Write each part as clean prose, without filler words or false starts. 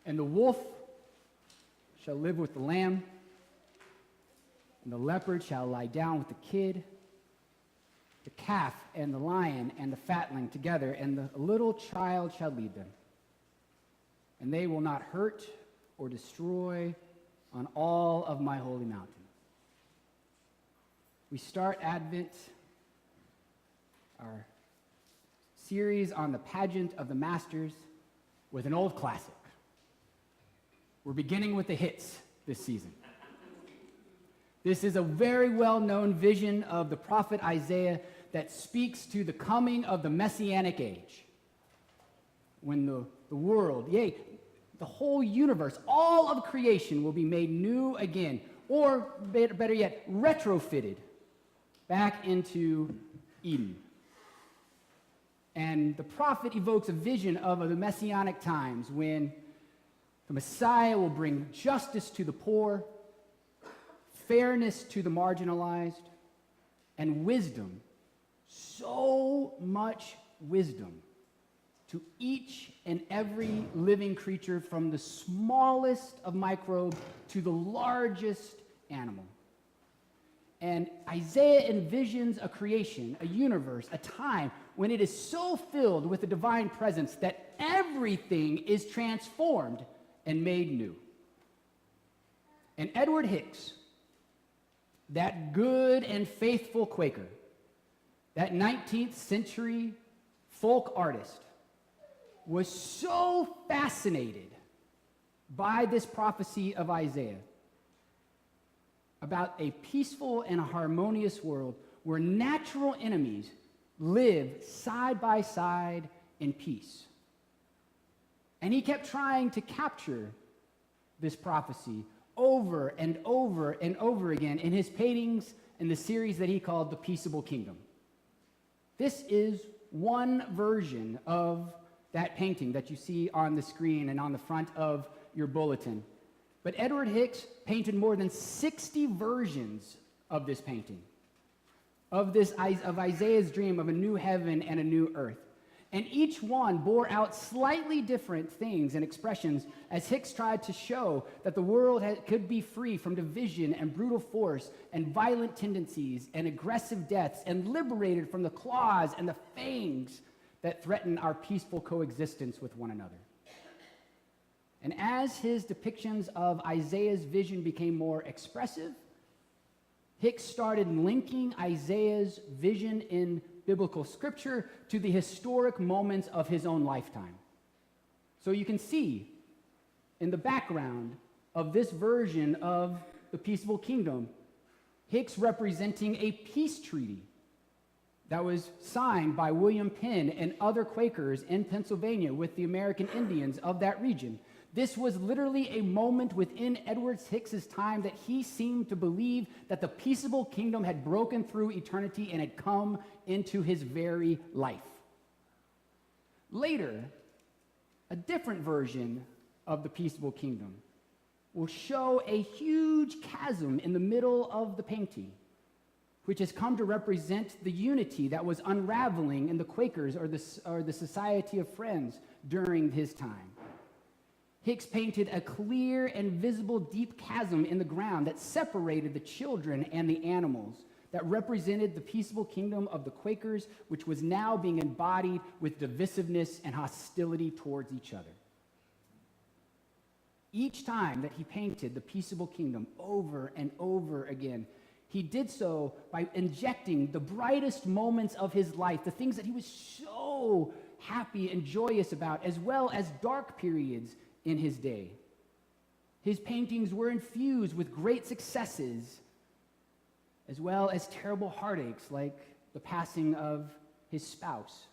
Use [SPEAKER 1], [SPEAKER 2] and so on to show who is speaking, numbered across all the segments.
[SPEAKER 1] And the wolf shall live with the lamb, and the leopard shall lie down with the kid, the calf and the lion and the fatling together, and the little child shall lead them. And they will not hurt or destroy on all of my holy mountain. We start Advent, our series on the pageant of the masters, with an old classic. We're beginning with the hits this season. This is a very well-known vision of the prophet Isaiah that speaks to the coming of the Messianic age, when the world, yea, the whole universe, all of creation will be made new again, or better yet, retrofitted back into Eden. And the prophet evokes a vision of the Messianic times when the Messiah will bring justice to the poor, fairness to the marginalized, and wisdom, so much wisdom, to each and every living creature, from the smallest of microbes to the largest animal. And Isaiah envisions a creation, a universe, a time when it is so filled with the divine presence that everything is transformed and made new. And Edward Hicks, that good and faithful Quaker, that 19th century folk artist, was so fascinated by this prophecy of Isaiah about a peaceful and a harmonious world where natural enemies live side by side in peace. And he kept trying to capture this prophecy over and over and over again in his paintings in the series that he called The Peaceable Kingdom. This is one version of that painting that you see on the screen and on the front of your bulletin. But Edward Hicks painted more than 60 versions of this painting, of Isaiah's dream of a new heaven and a new earth. And each one bore out slightly different things and expressions as Hicks tried to show that the world could be free from division and brutal force and violent tendencies and aggressive deaths, and liberated from the claws and the fangs that threaten our peaceful coexistence with one another. And as his depictions of Isaiah's vision became more expressive, Hicks started linking Isaiah's vision in biblical scripture to the historic moments of his own lifetime. So you can see in the background of this version of the Peaceable Kingdom, Hicks representing a peace treaty that was signed by William Penn and other Quakers in Pennsylvania with the American Indians of that region. This was literally a moment within Edward Hicks's time that he seemed to believe that the peaceable kingdom had broken through eternity and had come into his very life. Later, a different version of the peaceable kingdom will show a huge chasm in the middle of the painting, which has come to represent the unity that was unraveling in the Quakers or the Society of Friends during his time. Hicks painted a clear and visible deep chasm in the ground that separated the children and the animals, that represented the peaceable kingdom of the Quakers, which was now being embodied with divisiveness and hostility towards each other. Each time that he painted the peaceable kingdom over and over again, he did so by injecting the brightest moments of his life, the things that he was so happy and joyous about, as well as dark periods in his day. His paintings were infused with great successes, as well as terrible heartaches like the passing of his spouse.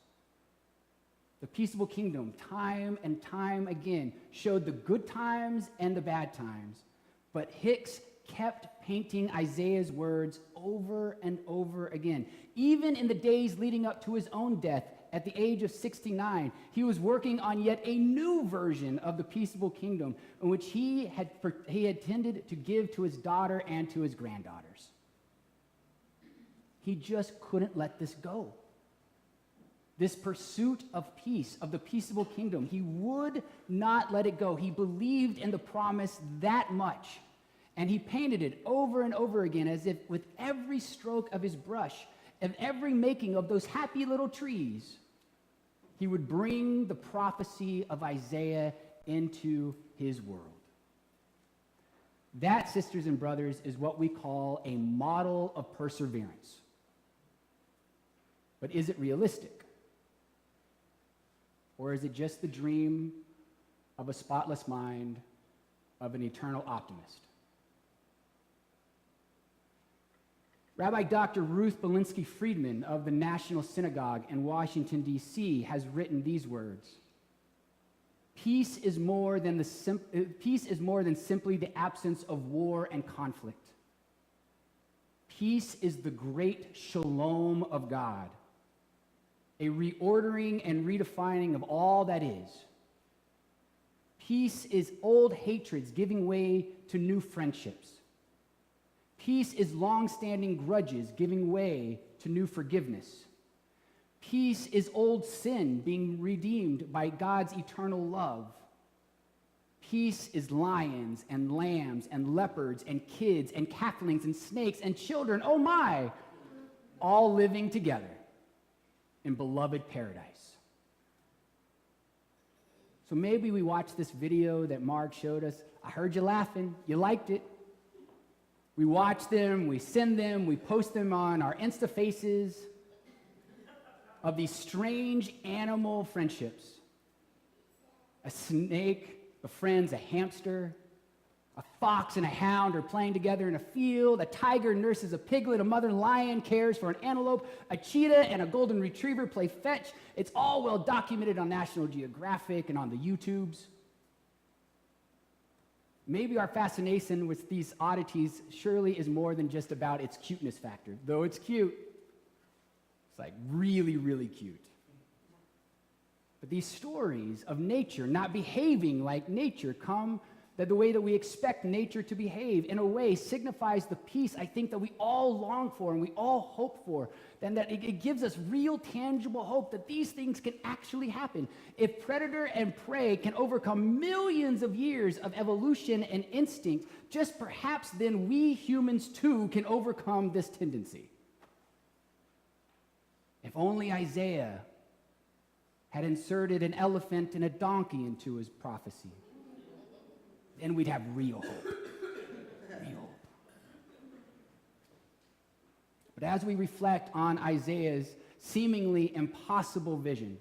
[SPEAKER 1] The peaceable kingdom, time and time again, showed the good times and the bad times, but Hicks kept painting Isaiah's words over and over again. Even in the days leading up to his own death, at the age of 69, he was working on yet a new version of the peaceable kingdom, in which he had intended to give to his daughter and to his granddaughters. He just couldn't let this go. this pursuit of peace, of the peaceable kingdom. He would not let it go. He believed in the promise that much. And he painted it over and over again as if with every stroke of his brush and every making of those happy little trees, he would bring the prophecy of Isaiah into his world. That, sisters and brothers, is what we call a model of perseverance. But is it realistic? Or is it just the dream of a spotless mind of an eternal optimist? Rabbi Dr. Ruth Belinsky Friedman of the National Synagogue in Washington, D.C., has written these words: Peace is more than simply the absence of war and conflict. Peace is the great shalom of God, a reordering and redefining of all that is. Peace is old hatreds giving way to new friendships. Peace is long-standing grudges giving way to new forgiveness. Peace is old sin being redeemed by God's eternal love. Peace is lions and lambs and leopards and kids and cacklings and snakes and children, oh my, all living together in beloved paradise. So maybe we watch this video that Mark showed us. I heard you laughing. You liked it. We watch them, we send them, we post them on our Insta faces of these strange animal friendships. A snake befriends a hamster. A fox and a hound are playing together in a field. A tiger nurses a piglet. A mother lion cares for an antelope. A cheetah and a golden retriever play fetch. It's all well documented on National Geographic and on the YouTubes. Maybe our fascination with these oddities surely is more than just about its cuteness factor. Though it's cute, it's like really, really cute. But these stories of nature not behaving like nature come that the way that we expect nature to behave, in a way, signifies the peace I think that we all long for and we all hope for, and that it gives us real, tangible hope that these things can actually happen. If predator and prey can overcome millions of years of evolution and instinct, just perhaps then we humans too can overcome this tendency. If only Isaiah had inserted an elephant and a donkey into his prophecy, then we'd have real hope. Real hope. But as we reflect on Isaiah's seemingly impossible vision,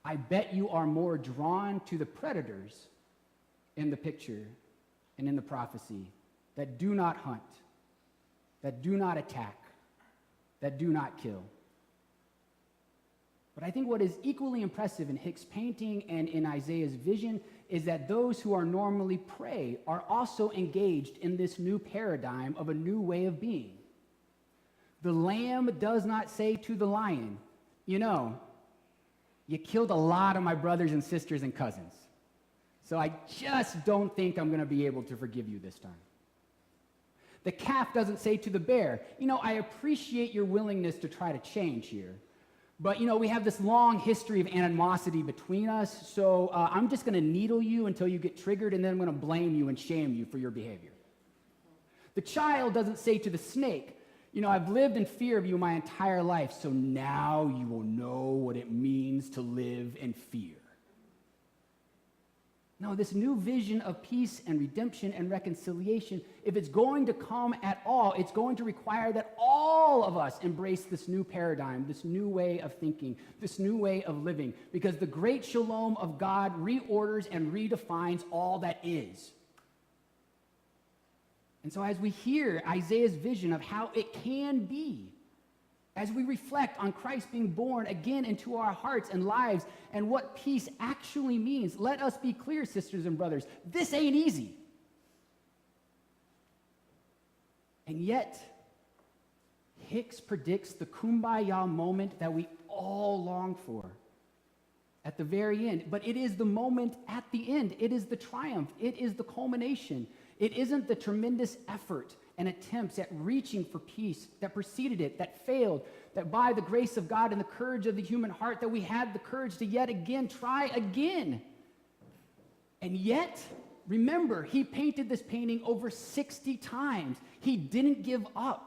[SPEAKER 1] I bet you are more drawn to the predators in the picture and in the prophecy that do not hunt, that do not attack, that do not kill. But I think what is equally impressive in Hick's painting and in Isaiah's vision is that those who are normally prey are also engaged in this new paradigm of a new way of being. The lamb does not say to the lion, you know, you killed a lot of my brothers and sisters and cousins, so I just don't think I'm going to be able to forgive you this time. The calf doesn't say to the bear, you know, I appreciate your willingness to try to change here, but, you know, we have this long history of animosity between us, so I'm just going to needle you until you get triggered, and then I'm going to blame you and shame you for your behavior. The child doesn't say to the snake, you know, I've lived in fear of you my entire life, so now you will know what it means to live in fear. No, this new vision of peace and redemption and reconciliation, if it's going to come at all, it's going to require that all of us embrace this new paradigm, this new way of thinking, this new way of living, because the great shalom of God reorders and redefines all that is. And so as we hear Isaiah's vision of how it can be, as we reflect on Christ being born again into our hearts and lives and what peace actually means, let us be clear, sisters and brothers, this ain't easy. And yet, Hicks predicts the kumbaya moment that we all long for at the very end. But it is the moment at the end. It is the triumph. It is the culmination. It isn't the tremendous effort and attempts at reaching for peace that preceded it, that failed, that by the grace of God and the courage of the human heart that we had the courage to yet again try again. And yet, remember, he painted this painting over 60 times. He didn't give up.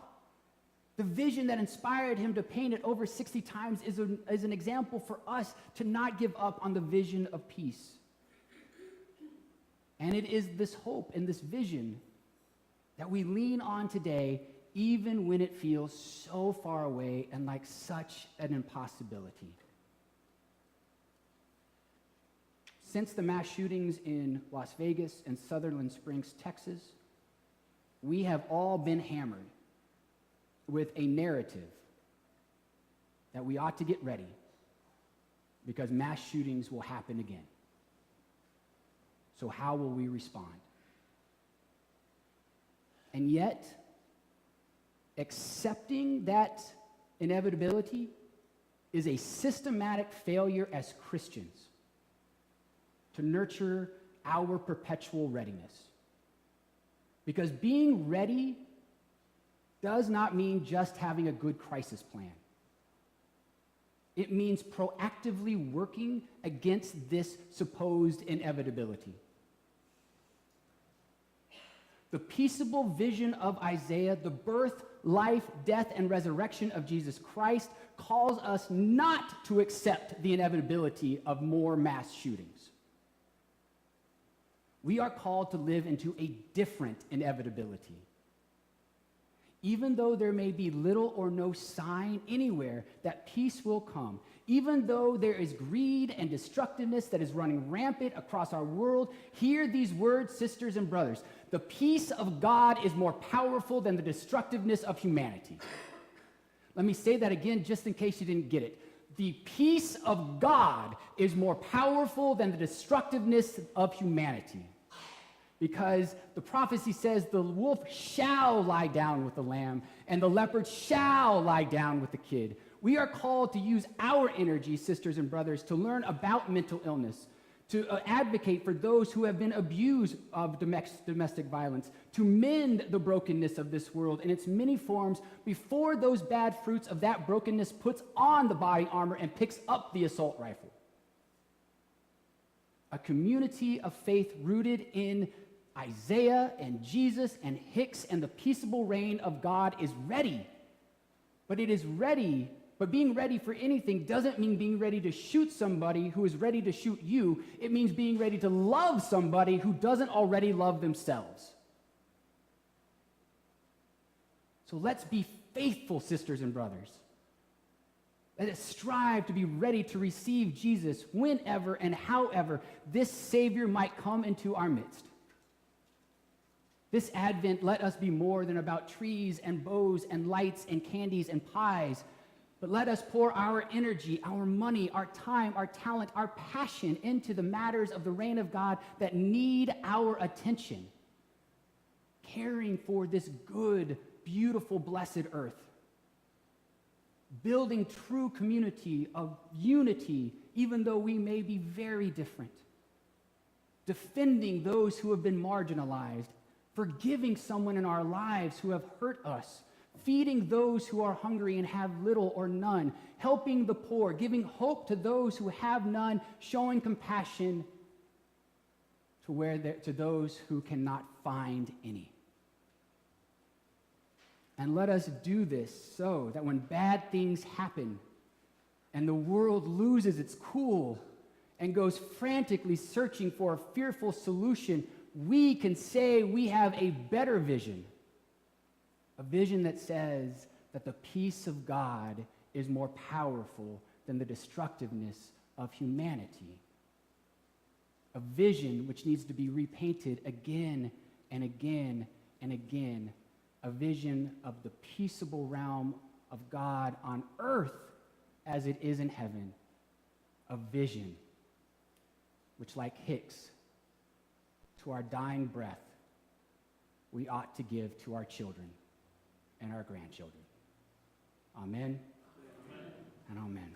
[SPEAKER 1] The vision that inspired him to paint it over 60 times is an example for us to not give up on the vision of peace. And it is this hope and this vision that we lean on today, even when it feels so far away and like such an impossibility. Since the mass shootings in Las Vegas and Sutherland Springs, Texas, we have all been hammered with a narrative that we ought to get ready because mass shootings will happen again. So how will we respond? And yet, accepting that inevitability is a systematic failure as Christians to nurture our perpetual readiness. Because being ready does not mean just having a good crisis plan. It means proactively working against this supposed inevitability. The peaceable vision of Isaiah, the birth, life, death, and resurrection of Jesus Christ, calls us not to accept the inevitability of more mass shootings. We are called to live into a different inevitability. Even though there may be little or no sign anywhere that peace will come, even though there is greed and destructiveness that is running rampant across our world, hear these words, sisters and brothers. The peace of God is more powerful than the destructiveness of humanity. Let me say that again just in case you didn't get it. The peace of God is more powerful than the destructiveness of humanity. Because the prophecy says the wolf shall lie down with the lamb, and the leopard shall lie down with the kid. We are called to use our energy, sisters and brothers, to learn about mental illness, to advocate for those who have been abused of domestic violence, to mend the brokenness of this world in its many forms before those bad fruits of that brokenness puts on the body armor and picks up the assault rifle. A community of faith rooted in Isaiah and Jesus and Hicks and the peaceable reign of God is ready. But it is ready, but being ready for anything doesn't mean being ready to shoot somebody who is ready to shoot you. It means being ready to love somebody who doesn't already love themselves. So let's be faithful, sisters and brothers. Let us strive to be ready to receive Jesus whenever and however this Savior might come into our midst. This Advent, let us be more than about trees and bows and lights and candies and pies, but let us pour our energy, our money, our time, our talent, our passion into the matters of the reign of God that need our attention, caring for this good, beautiful, blessed earth, building true community of unity, even though we may be very different, defending those who have been marginalized, forgiving someone in our lives who have hurt us, feeding those who are hungry and have little or none, helping the poor, giving hope to those who have none, showing compassion to those who cannot find any. And let us do this so that when bad things happen and the world loses its cool and goes frantically searching for a fearful solution, we can say we have a better vision, a vision that says that the peace of God is more powerful than the destructiveness of humanity. A vision which needs to be repainted again and again and again, a vision of the peaceable realm of God on earth as it is in heaven, a vision which, like Hicks, to our dying breath, we ought to give to our children and our grandchildren. Amen, amen. And amen.